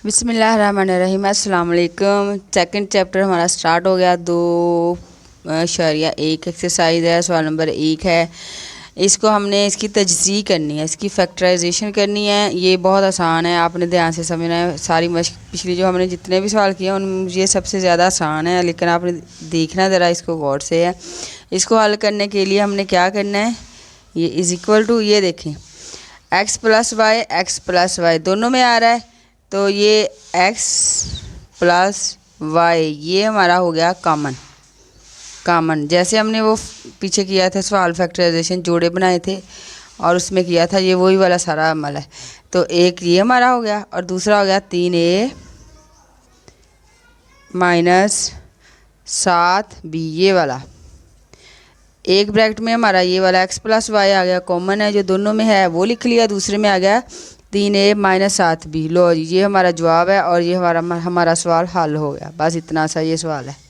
बिस्मिल्लाहिर्रहमानिर्रहीम। अस्सलाम वालेकुम। सेकंड चैप्टर हमारा स्टार्ट हो गया। 2.1 एक्सरसाइज है, सवाल नंबर 1 है। इसको हमने इसकी तजज़ी करनी है, इसकी फैक्टराइजेशन करनी है। ये बहुत आसान है, आपने ध्यान से समझना है। सारी मश्क पिछली जो हमने जितने भी सवाल किए उन ये सबसे ज़्यादा आसान है, लेकिन आपने देखना ज़रा इसको गौर से है। इसको हल करने के लिए हमने क्या करना है, ये इज़ इक्वल टू, ये देखें x प्लस वाई दोनों में आ रहा है, तो ये x प्लस वाई ये हमारा हो गया कॉमन। जैसे हमने वो पीछे किया था सवाल फैक्टराइजेशन, जोड़े बनाए थे और उसमें किया था, ये वही वाला सारा अमल है। तो एक ये हमारा हो गया और दूसरा हो गया 3a माइनस 7b ये वाला। एक ब्रैकेट में हमारा ये वाला x प्लस वाई आ गया, कॉमन है जो दोनों में है वो लिख लिया। दूसरे में आ गया 3a माइनस 7b। लो जी, ये हमारा जवाब है और ये हमारा सवाल हल हो गया। बस इतना सा ये सवाल है।